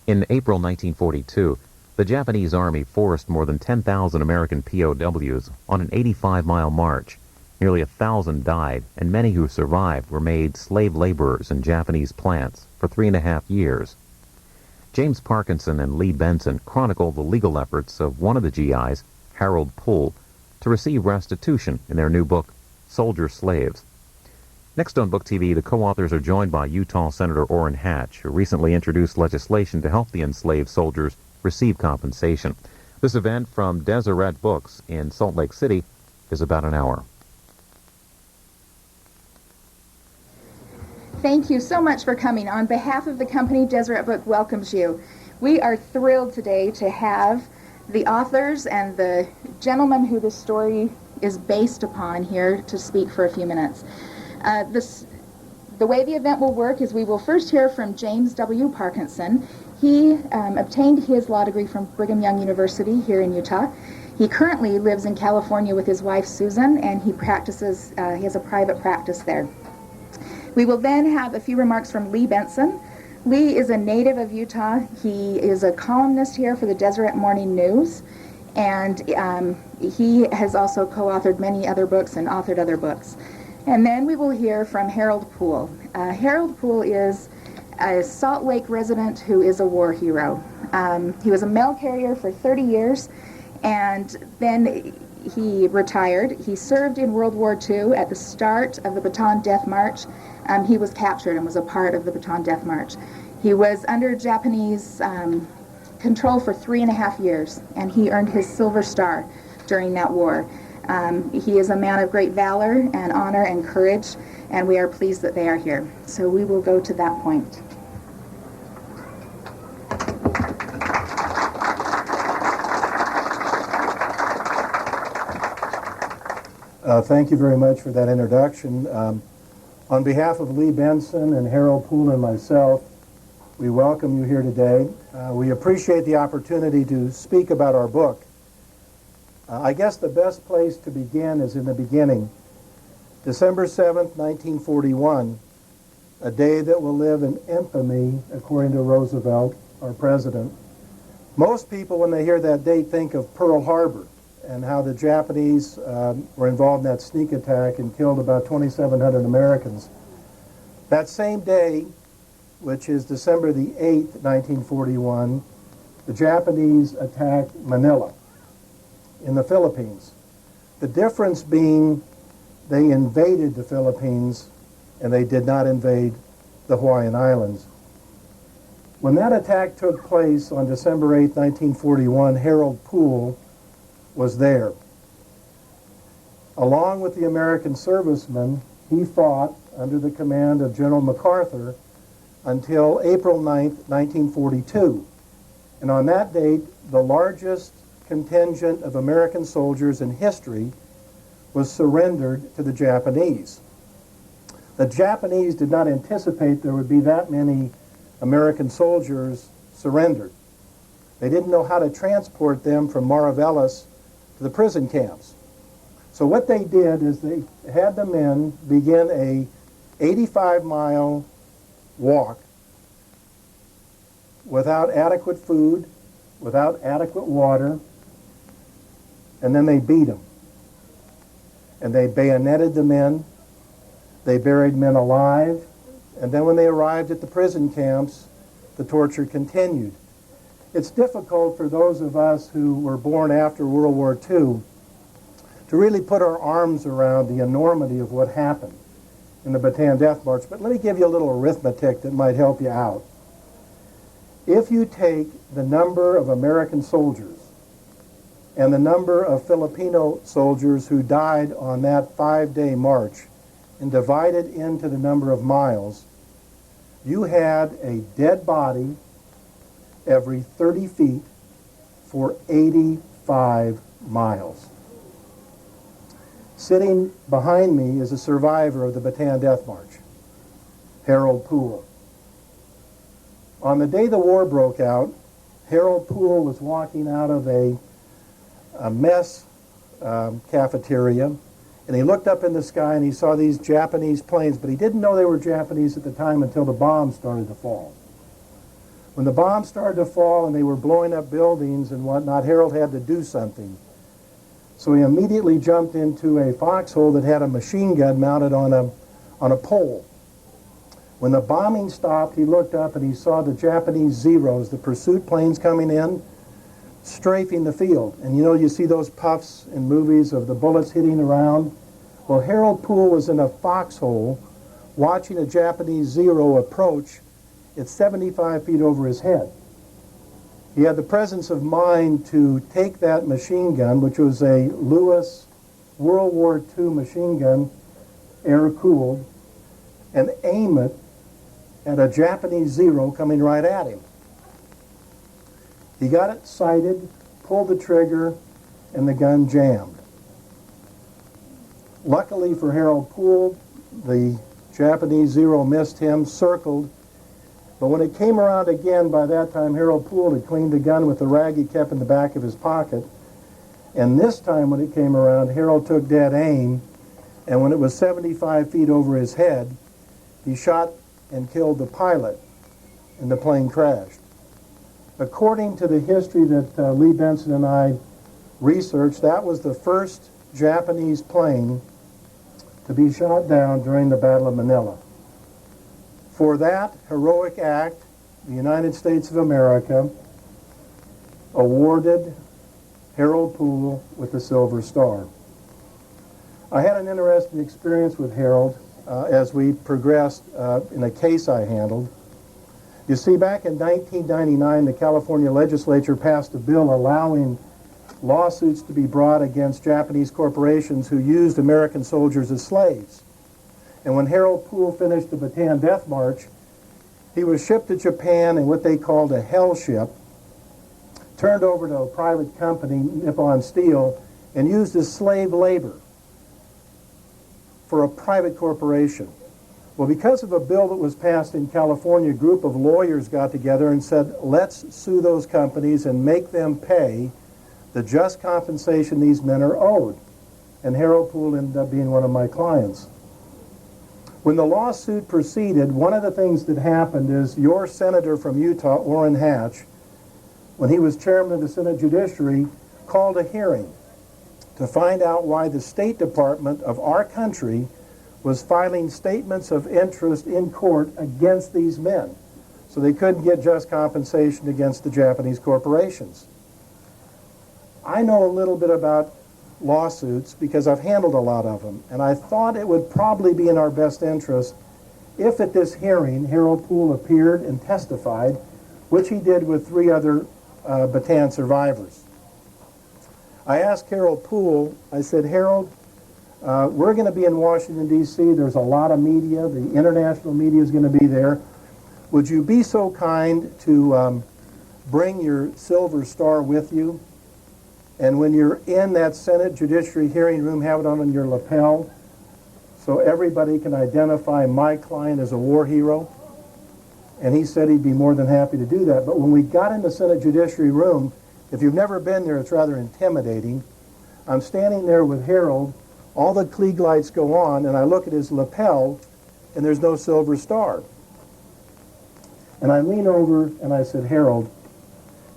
In April 1942, the Japanese Army forced more than 10,000 American POWs on an 85-mile march. Nearly 1,000 died, and many who survived were made slave laborers in Japanese plants for 3.5 years. James Parkinson and Lee Benson chronicle the legal efforts of one of the GIs, Harold Poole, to receive restitution in their new book, Soldier Slaves. Next on BookTV, the co-authors are joined by Utah Senator Orrin Hatch, who recently introduced legislation to help the enslaved soldiers receive compensation. This event from Deseret Books in Salt Lake City is about an hour. Thank you so much for coming. On behalf of the company, Deseret Book welcomes you. We are thrilled today to have the authors and the gentleman who this story is based upon here to speak for a few minutes. The way the event will work is we will first hear from James W. Parkinson. He obtained his law degree from Brigham Young University here in Utah. He currently lives in California with his wife Susan, and he has a private practice there. We will then have a few remarks from Lee Benson. Lee is a native of Utah. He is a columnist here for the Deseret Morning News, and he has also co-authored many other books and authored other books. And then we will hear from Harold Poole. Harold Poole is a Salt Lake resident who is a war hero. He was a mail carrier for 30 years, and then he retired. He served in World War II at the start of the Bataan Death March. He was captured and was a part of the Bataan Death March. He was under Japanese control for 3.5 years, and he earned his Silver Star during that war. He is a man of great valor and honor and courage, and we are pleased that they are here. So we will go to that point. Thank you very much for that introduction. On behalf of Lee Benson and Harold Poole and myself, we welcome you here today. We appreciate the opportunity to speak about our book. I guess the best place to begin is in the beginning. December 7th, 1941, a day that will live in infamy, according to Roosevelt, our president. Most people, when they hear that date, think of Pearl Harbor and how the Japanese were involved in that sneak attack and killed about 2,700 Americans. That same day, which is December the 8th, 1941, the Japanese attacked Manila in the Philippines. The difference being they invaded the Philippines and they did not invade the Hawaiian Islands. When that attack took place on December 8, 1941, Harold Poole was there. Along with the American servicemen, he fought under the command of General MacArthur until April 9, 1942. And on that date, the largest contingent of American soldiers in history was surrendered to the Japanese. The Japanese did not anticipate there would be that many American soldiers surrendered. They didn't know how to transport them from Mariveles to the prison camps. So what they did is they had the men begin a 85-mile walk without adequate food, without adequate water, and then they beat them. And they bayoneted the men, they buried men alive, and then when they arrived at the prison camps, the torture continued. It's difficult for those of us who were born after World War II to really put our arms around the enormity of what happened in the Bataan Death March, but let me give you a little arithmetic that might help you out. If you take the number of American soldiers and the number of Filipino soldiers who died on that 5-day march and divide it into the number of miles, you had a dead body every 30 feet for 85 miles. Sitting behind me is a survivor of the Bataan Death March, Harold Poole. On the day the war broke out, Harold Poole was walking out of a mess cafeteria, and he looked up in the sky and he saw these Japanese planes, but he didn't know they were Japanese at the time until the bombs started to fall. When the bombs started to fall and they were blowing up buildings and whatnot, Harold had to do something. So he immediately jumped into a foxhole that had a machine gun mounted on a pole. When the bombing stopped, he looked up and he saw the Japanese Zeros, the pursuit planes coming in, strafing the field. And you know, you see those puffs in movies of the bullets hitting around. Well, Harold Poole was in a foxhole watching a Japanese Zero approach at 75 feet over his head. He had the presence of mind to take that machine gun, which was a Lewis World War II machine gun, air-cooled, and aim it at a Japanese Zero coming right at him. He got it sighted, pulled the trigger, and the gun jammed. Luckily for Harold Poole, the Japanese Zero missed him, circled, but when it came around again, by that time Harold Poole had cleaned the gun with the rag he kept in the back of his pocket, and this time when it came around, Harold took dead aim, and when it was 75 feet over his head, he shot and killed the pilot, and the plane crashed. According to the history that Lee Benson and I researched, that was the first Japanese plane to be shot down during the Battle of Manila. For that heroic act, the United States of America awarded Harold Poole with the Silver Star. I had an interesting experience with Harold as we progressed in a case I handled. You see, back in 1999, the California legislature passed a bill allowing lawsuits to be brought against Japanese corporations who used American soldiers as slaves. And when Harold Poole finished the Bataan Death March, he was shipped to Japan in what they called a hell ship, turned over to a private company, Nippon Steel, and used as slave labor for a private corporation. Well, because of a bill that was passed in California, a group of lawyers got together and said, let's sue those companies and make them pay the just compensation these men are owed. And Harold Poole ended up being one of my clients. When the lawsuit proceeded, one of the things that happened is your senator from Utah, Orrin Hatch, when he was chairman of the Senate Judiciary, called a hearing to find out why the State Department of our country was filing statements of interest in court against these men. So they couldn't get just compensation against the Japanese corporations. I know a little bit about lawsuits because I've handled a lot of them, and I thought it would probably be in our best interest if at this hearing Harold Poole appeared and testified, which he did with 3 other Bataan survivors. I asked Harold Poole, I said, Harold, we're going to be in Washington, D.C. There's a lot of media. The international media is going to be there. Would you be so kind to bring your Silver Star with you? And when you're in that Senate Judiciary hearing room, have it on your lapel so everybody can identify my client as a war hero. And he said he'd be more than happy to do that. But when we got in the Senate Judiciary room, if you've never been there, it's rather intimidating. I'm standing there with Harold. All the Klieg lights go on, and I look at his lapel, and there's no Silver Star. And I lean over, and I said, Harold,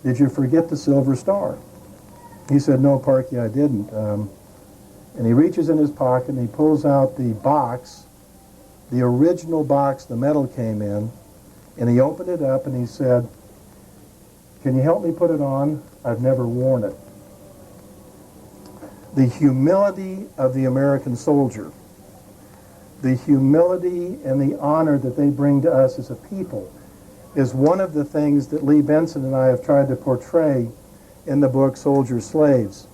did you forget the Silver Star? He said, no, Parky, I didn't. And he reaches in his pocket, and he pulls out the box, the original box the medal came in, and he opened it up, and he said, can you help me put it on? I've never worn it. The humility of the American soldier, the humility and the honor that they bring to us as a people is one of the things that Lee Benson and I have tried to portray in the book Soldiers, Slaves.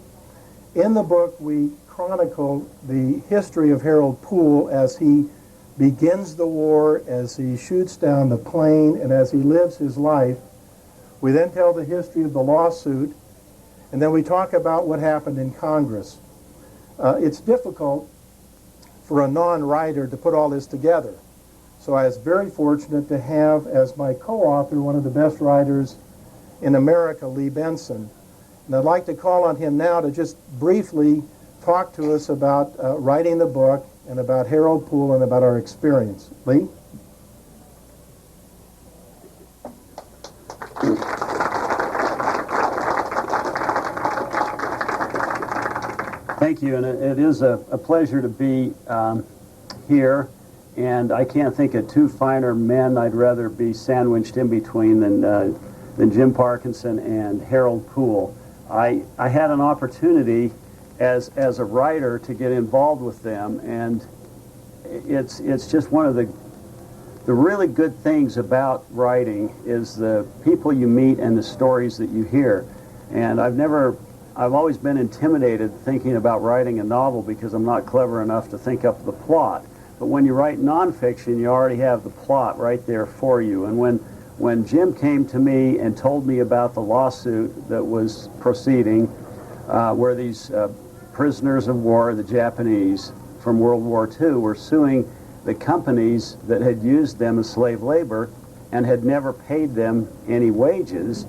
In the book, we chronicle the history of Harold Poole as he begins the war, as he shoots down the plane, and as he lives his life. We then tell the history of the lawsuit, and then we talk about what happened in Congress. It's difficult for a non-writer to put all this together. So I was very fortunate to have as my co-author one of the best writers in America, Lee Benson. And I'd like to call on him now to just briefly talk to us about writing the book and about Harold Poole and about our experience. Lee? Thank you, and it is a pleasure to be here, and I can't think of two finer men I'd rather be sandwiched in between than Jim Parkinson and Harold Poole. I had an opportunity as a writer to get involved with them, and it's just one of the really good things about writing is the people you meet and the stories that you hear. And I've always been intimidated thinking about writing a novel because I'm not clever enough to think up the plot. But when you write nonfiction, you already have the plot right there for you. And when Jim came to me and told me about the lawsuit that was proceeding, where these prisoners of war, the Japanese from World War II, were suing the companies that had used them as slave labor and had never paid them any wages,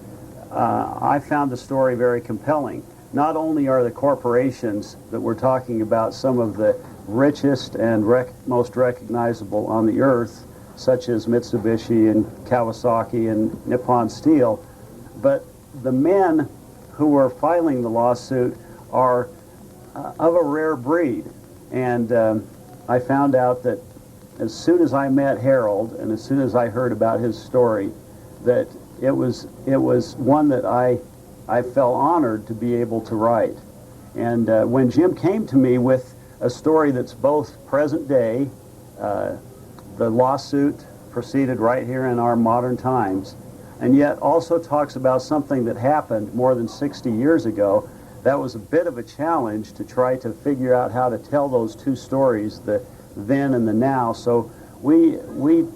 I found the story very compelling. Not only are the corporations that we're talking about some of the richest and most recognizable on the earth, such as Mitsubishi and Kawasaki and Nippon Steel, but the men who were filing the lawsuit are of a rare breed. And I found out that as soon as I met Harold and as soon as I heard about his story, that it was one that I felt honored to be able to write. And when Jim came to me with a story that's both present day, the lawsuit proceeded right here in our modern times, and yet also talks about something that happened more than 60 years ago, that was a bit of a challenge to try to figure out how to tell those two stories, the then and the now. So we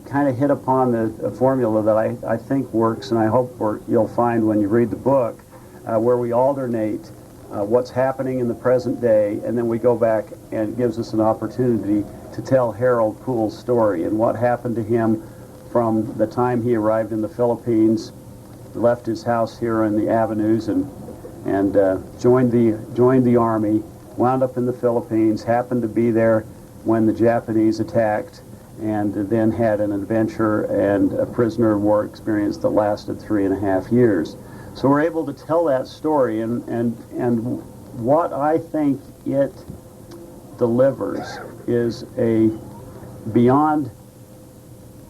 kind of hit upon a formula that I think works, and I hope you'll find when you read the book, where we alternate what's happening in the present day, and then we go back and it gives us an opportunity to tell Harold Poole's story and what happened to him from the time he arrived in the Philippines, left his house here in the avenues, and joined the army, wound up in the Philippines, happened to be there when the Japanese attacked, and then had an adventure and a prisoner of war experience that lasted 3.5 years. So we're able to tell that story, and what I think it delivers is beyond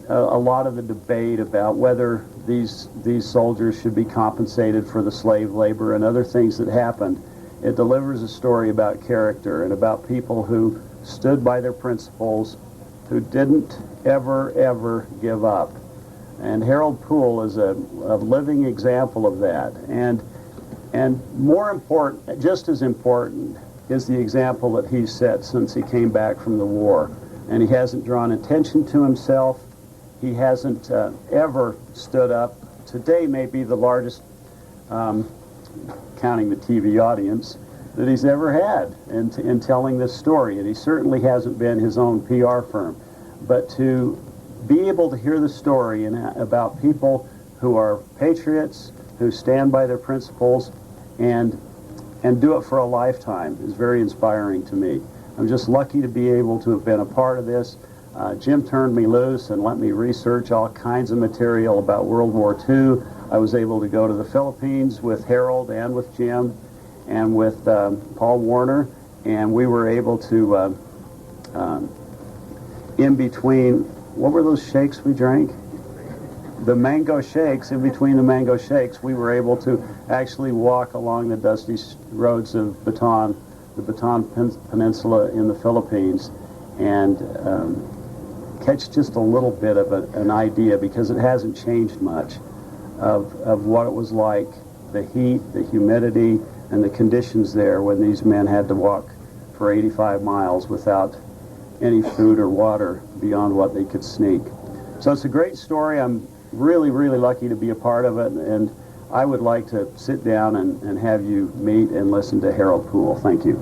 a lot of the debate about whether these soldiers should be compensated for the slave labor and other things that happened. It delivers a story about character and about people who stood by their principles, who didn't ever give up. And Harold Poole is a living example of that. And more important, just as important, is the example that he's set since he came back from the war. And he hasn't drawn attention to himself. He hasn't ever stood up. Today may be the largest, counting the TV audience, that he's ever had in telling this story. And he certainly hasn't been his own PR firm. But to be able to hear the story about people who are patriots, who stand by their principles, and do it for a lifetime is very inspiring to me. I'm just lucky to be able to have been a part of this. Jim turned me loose and let me research all kinds of material about World War II. I was able to go to the Philippines with Harold and with Jim and with Paul Warner, and we were able to, in between, what were those shakes we drank? The mango shakes. In between the mango shakes, we were able to actually walk along the dusty roads of Bataan, the Bataan Peninsula in the Philippines, and catch just a little bit of an idea, because it hasn't changed much, of what it was like, the heat, the humidity, and the conditions there when these men had to walk for 85 miles without any food or water beyond what they could sneak. So it's a great story. I'm really lucky to be a part of it, and I would like to sit down and have you meet and listen to Harold Poole. Thank you.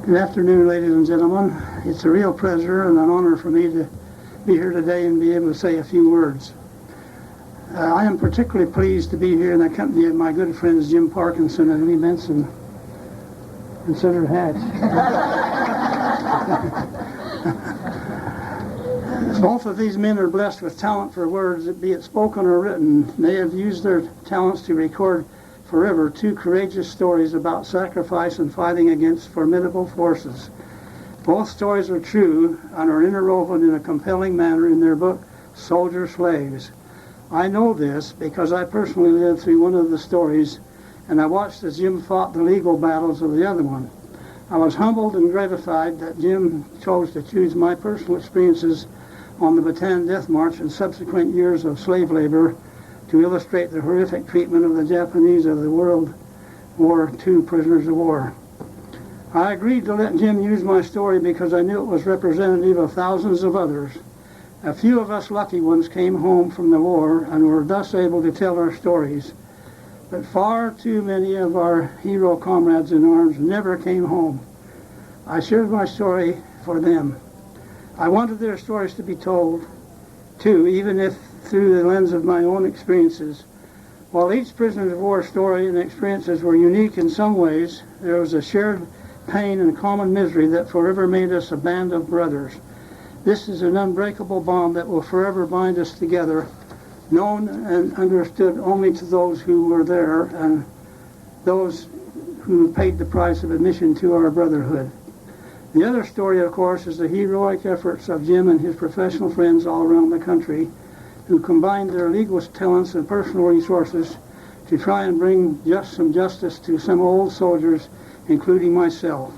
Good afternoon, ladies and gentlemen. It's a real pleasure and an honor for me to be here today and be able to say a few words. I am particularly pleased to be here in the company of my good friends Jim Parkinson and Lee Benson and Senator Hatch. Both of these men are blessed with talent for words, be it spoken or written. They have used their talents to record forever 2 courageous stories about sacrifice and fighting against formidable forces. Both stories are true and are interwoven in a compelling manner in their book, Soldier Slaves. I know this because I personally lived through one of the stories, and I watched as Jim fought the legal battles of the other one. I was humbled and gratified that Jim chose to choose my personal experiences on the Bataan Death March and subsequent years of slave labor to illustrate the horrific treatment of the Japanese of the World War II prisoners of war. I agreed to let Jim use my story because I knew it was representative of thousands of others. A few of us lucky ones came home from the war and were thus able to tell our stories. But far too many of our hero comrades in arms never came home. I shared my story for them. I wanted their stories to be told, too, even if through the lens of my own experiences. While each prisoner of war story and experiences were unique in some ways, there was a shared pain and common misery that forever made us a band of brothers. This is an unbreakable bond that will forever bind us together, known and understood only to those who were there and those who paid the price of admission to our brotherhood. The other story, of course, is the heroic efforts of Jim and his professional friends all around the country who combined their legal talents and personal resources to try and bring some justice to some old soldiers, including myself.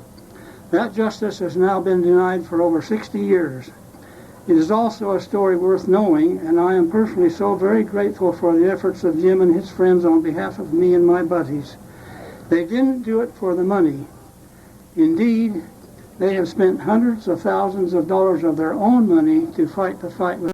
That justice has now been denied for over 60 years. It is also a story worth knowing, and I am personally so very grateful for the efforts of Jim and his friends on behalf of me and my buddies. They didn't do it for the money. Indeed, they have spent hundreds of thousands of dollars of their own money to fight the fight with